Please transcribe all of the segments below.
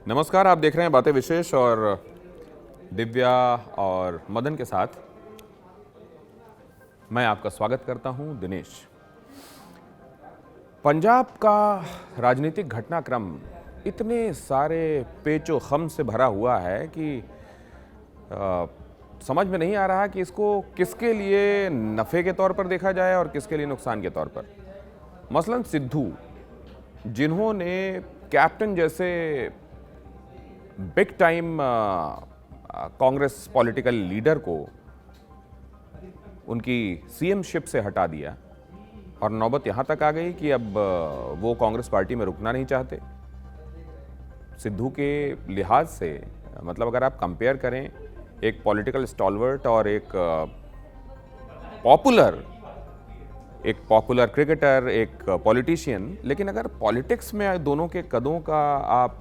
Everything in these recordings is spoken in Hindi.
नमस्कार, आप देख रहे हैं बातें विशेष और दिव्या और मदन के साथ मैं आपका स्वागत करता हूं, दिनेश। पंजाब का राजनीतिक घटनाक्रम इतने सारे पेचो खम से भरा हुआ है कि समझ में नहीं आ रहा कि इसको किसके लिए नफ़े के तौर पर देखा जाए और किसके लिए नुकसान के तौर पर। मसलन सिद्धू, जिन्होंने कैप्टन जैसे big time Congress political leader को उनकी सीएमशिप से हटा दिया और नौबत यहां तक आ गई कि अब वो कांग्रेस पार्टी में रुकना नहीं चाहते। सिद्धू के लिहाज से मतलब अगर आप कंपेयर करें एक पॉलिटिकल स्टॉलवर्ट और एक पॉपुलर क्रिकेटर, एक पॉलिटिशियन, लेकिन अगर पॉलिटिक्स में दोनों के कदों का आप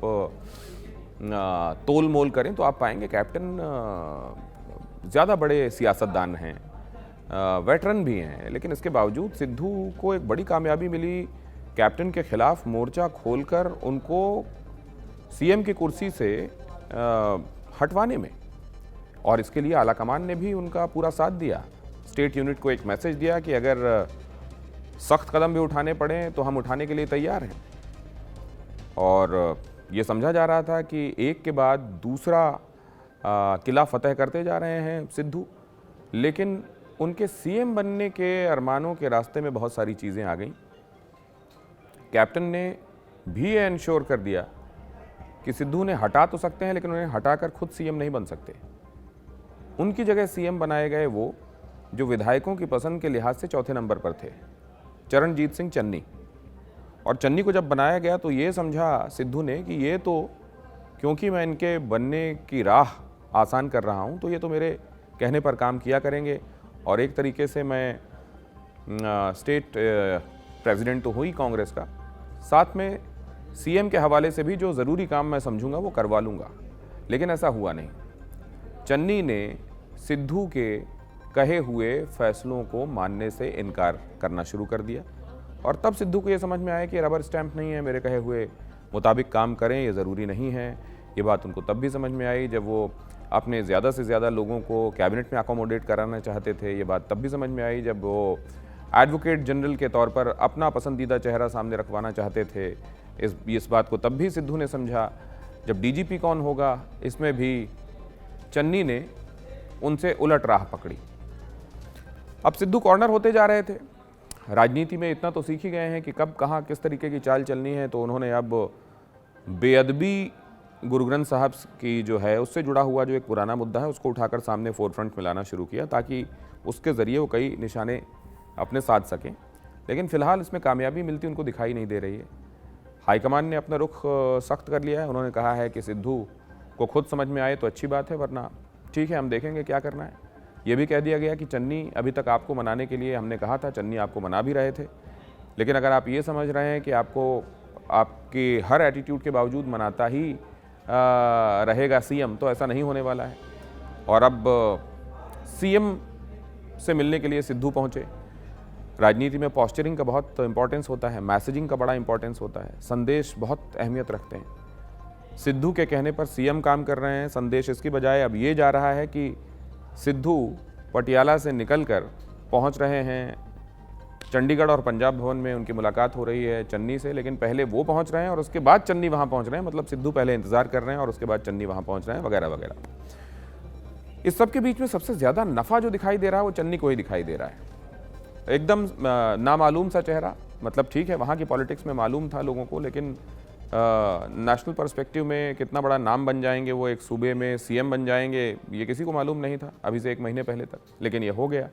तोल मोल करें तो आप पाएंगे कैप्टन ज़्यादा बड़े सियासतदान हैं, वेटरन भी हैं, लेकिन इसके बावजूद सिद्धू को एक बड़ी कामयाबी मिली कैप्टन के खिलाफ मोर्चा खोलकर उनको सीएम की कुर्सी से हटवाने में। और इसके लिए आलाकमान ने भी उनका पूरा साथ दिया। स्टेट यूनिट को एक मैसेज दिया कि अगर सख्त कदम भी उठाने पड़े तो हम उठाने के लिए तैयार हैं। और ये समझा जा रहा था कि एक के बाद दूसरा किला फतेह करते जा रहे हैं सिद्धू, लेकिन उनके सीएम बनने के अरमानों के रास्ते में बहुत सारी चीज़ें आ गईं। कैप्टन ने भी ये इंश्योर कर दिया कि सिद्धू ने हटा तो सकते हैं लेकिन उन्हें हटाकर खुद सीएम नहीं बन सकते। उनकी जगह सीएम बनाए गए वो जो विधायकों की पसंद के लिहाज से चौथे नंबर पर थे, चरणजीत सिंह चन्नी। और चन्नी को जब बनाया गया तो ये समझा सिद्धू ने कि ये तो क्योंकि मैं इनके बनने की राह आसान कर रहा हूँ तो ये तो मेरे कहने पर काम किया करेंगे और एक तरीके से मैं स्टेट प्रेसिडेंट तो हुई कांग्रेस का, साथ में सीएम के हवाले से भी जो ज़रूरी काम मैं समझूंगा वो करवा लूँगा। लेकिन ऐसा हुआ नहीं। चन्नी ने सिद्धू के कहे हुए फैसलों को मानने से इनकार करना शुरू कर दिया और तब सिद्धू को ये समझ में आया कि रबर स्टैंप नहीं है, मेरे कहे हुए मुताबिक काम करें, ये ज़रूरी नहीं है। ये बात उनको तब भी समझ में आई जब वो अपने ज़्यादा से ज़्यादा लोगों को कैबिनेट में अकोमोडेट कराना चाहते थे। ये बात तब भी समझ में आई जब वो एडवोकेट जनरल के तौर पर अपना पसंदीदा चेहरा सामने रखवाना चाहते थे। इस बात को तब भी सिद्धू ने समझा। जब डीजीपी कौन होगा, इसमें भी चन्नी ने उनसे उलट राह पकड़ी। अब सिद्धू कॉर्नर होते जा रहे थे। राजनीति में इतना तो सीख ही गए हैं कि कब कहाँ किस तरीके की चाल चलनी है, तो उन्होंने अब बेअदबी गुरु ग्रंथ साहब की जो है उससे जुड़ा हुआ जो एक पुराना मुद्दा है उसको उठाकर सामने फोरफ्रंट में लाना शुरू किया ताकि उसके ज़रिए वो कई निशाने अपने साध सकें। लेकिन फ़िलहाल इसमें कामयाबी मिलती उनको दिखाई नहीं दे रही है। हाईकमान ने अपना रुख सख्त कर लिया है। उन्होंने कहा है कि सिद्धू को खुद समझ में आए तो अच्छी बात है, वरना ठीक है, हम देखेंगे क्या करना है। ये भी कह दिया गया कि चन्नी अभी तक आपको मनाने के लिए हमने कहा था, चन्नी आपको मना भी रहे थे, लेकिन अगर आप ये समझ रहे हैं कि आपको आपके हर एटीट्यूड के बावजूद मनाता ही रहेगा सीएम, तो ऐसा नहीं होने वाला है। और अब सीएम से मिलने के लिए सिद्धू पहुंचे। राजनीति में पोस्चरिंग का बहुत इंपॉर्टेंस होता है, मैसेजिंग का बड़ा इंपॉर्टेंस होता है, संदेश बहुत अहमियत रखते हैं। सिद्धू के कहने पर सीएम काम कर रहे हैं, संदेश इसकी बजाय अब ये जा रहा है कि सिद्धू पटियाला से निकलकर पहुंच रहे हैं चंडीगढ़ और पंजाब भवन में उनकी मुलाकात हो रही है चन्नी से, लेकिन पहले वो पहुंच रहे हैं और उसके बाद चन्नी वहां पहुंच रहे हैं। मतलब सिद्धू पहले इंतजार कर रहे हैं और उसके बाद चन्नी वहां पहुंच रहे हैं, वगैरह वगैरह। इस सब के बीच में सबसे ज़्यादा नफ़ा जो दिखाई दे रहा है वो चन्नी को ही दिखाई दे रहा है। एकदम नामालूम सा चेहरा। मतलब ठीक है, वहाँ की पॉलिटिक्स में मालूम था लोगों को, लेकिन नेशनल पर्सपेक्टिव में कितना बड़ा नाम बन जाएंगे वो, एक सूबे में सीएम बन जाएंगे, ये किसी को मालूम नहीं था अभी से 1 महीने पहले तक, लेकिन ये हो गया।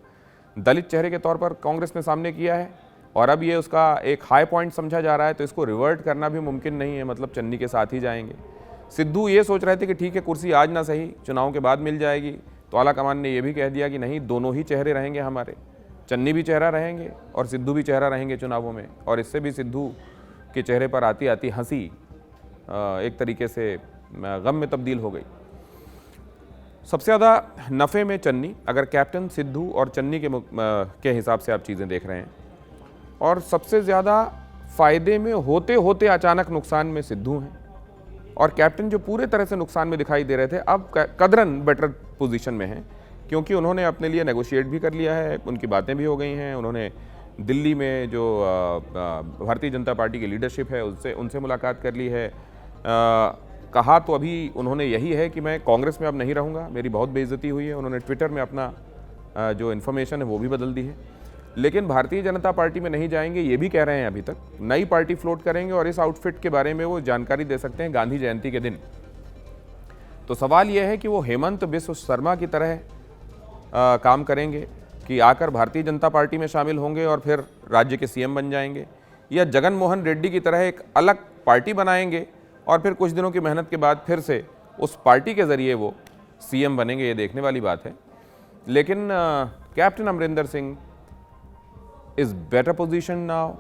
दलित चेहरे के तौर पर कांग्रेस ने सामने किया है और अब ये उसका एक हाई पॉइंट समझा जा रहा है, तो इसको रिवर्ट करना भी मुमकिन नहीं है। मतलब चन्नी के साथ ही जाएंगे। सिद्धू ये सोच रहे थे कि ठीक है, कुर्सी आज ना सही, चुनाव के बाद मिल जाएगी, तो आलाकमान ने यह भी कह दिया कि नहीं, दोनों ही चेहरे रहेंगे हमारे, चन्नी भी चेहरा रहेंगे और सिद्धू भी चेहरा रहेंगे चुनावों में। और इससे भी सिद्धू के चेहरे पर आती आती हंसी एक तरीके से गम में तब्दील हो गई। सबसे ज़्यादा नफ़े में चन्नी, अगर कैप्टन सिद्धू और चन्नी के हिसाब से आप चीज़ें देख रहे हैं, और सबसे ज़्यादा फ़ायदे में होते होते अचानक नुकसान में सिद्धू हैं। और कैप्टन जो पूरे तरह से नुकसान में दिखाई दे रहे थे अब कदरन बेटर पोजीशन में हैं, क्योंकि उन्होंने अपने लिए नेगोशिएट भी कर लिया है, उनकी बातें भी हो गई हैं। उन्होंने दिल्ली में जो भारतीय जनता पार्टी की लीडरशिप है उनसे मुलाकात कर ली है। कहा तो अभी उन्होंने यही है कि मैं कांग्रेस में अब नहीं रहूँगा, मेरी बहुत बेइज्जती हुई है। उन्होंने ट्विटर में अपना जो इन्फॉर्मेशन है वो भी बदल दी है, लेकिन भारतीय जनता पार्टी में नहीं जाएंगे ये भी कह रहे हैं। अभी तक नई पार्टी फ्लोट करेंगे और इस आउटफिट के बारे में वो जानकारी दे सकते हैं गांधी जयंती के दिन। तो सवाल यह है कि वो हेमंत बिस्व शर्मा की तरह काम करेंगे कि आकर भारतीय जनता पार्टी में शामिल होंगे और फिर राज्य के सीएम बन जाएंगे, या जगन मोहन रेड्डी की तरह एक अलग पार्टी बनाएंगे और फिर कुछ दिनों की मेहनत के बाद फिर से उस पार्टी के जरिए वो सीएम बनेंगे। ये देखने वाली बात है। लेकिन captain Amarinder Singh is better position now.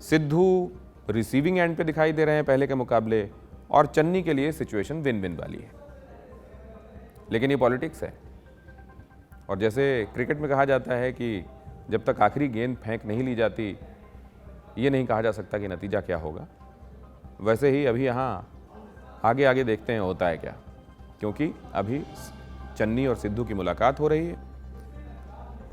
Sidhu receiving end पे दिखाई दे रहे हैं पहले के मुकाबले, और चन्नी के लिए सिचुएशन विन विन वाली है। लेकिन ये पॉलिटिक्स है, और जैसे क्रिकेट में कहा जाता है कि जब तक आखिरी गेंद फेंक नहीं ली जाती ये नहीं कहा जा सकता कि नतीजा क्या होगा। वैसे ही अभी यहाँ आगे आगे देखते हैं होता है क्या, क्योंकि अभी चन्नी और सिद्धू की मुलाकात हो रही है।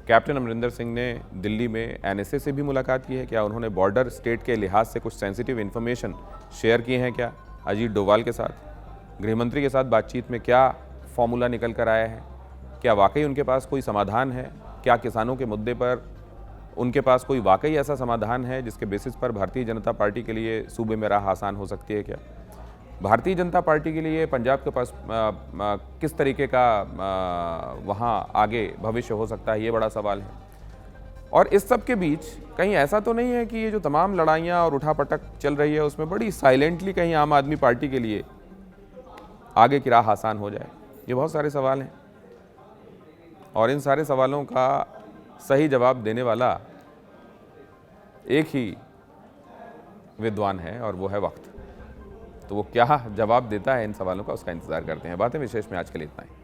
कैप्टन अमरिंदर सिंह ने दिल्ली में एनएसए से भी मुलाकात की है। क्या उन्होंने बॉर्डर स्टेट के लिहाज से कुछ सेंसिटिव इन्फॉर्मेशन शेयर की हैं क्या अजीत डोभाल के साथ? गृहमंत्री के साथ बातचीत में क्या फॉर्मूला निकल कर आया है? क्या वाकई उनके पास कोई समाधान है? क्या किसानों के मुद्दे पर उनके पास कोई वाकई ऐसा समाधान है जिसके बेसिस पर भारतीय जनता पार्टी के लिए सूबे में राह आसान हो सकती है? क्या भारतीय जनता पार्टी के लिए पंजाब के पास किस तरीके का वहाँ आगे भविष्य हो सकता है, ये बड़ा सवाल है। और इस सब के बीच कहीं ऐसा तो नहीं है कि ये जो तमाम लड़ाइयाँ और उठापटक चल रही है उसमें बड़ी साइलेंटली कहीं आम आदमी पार्टी के लिए आगे की राह आसान हो जाए? ये बहुत सारे सवाल हैं, और इन सारे सवालों का सही जवाब देने वाला एक ही विद्वान है, और वो है वक्त। तो वो क्या जवाब देता है इन सवालों का, उसका इंतजार करते हैं। बातें विशेष में आज के लिए इतना ही।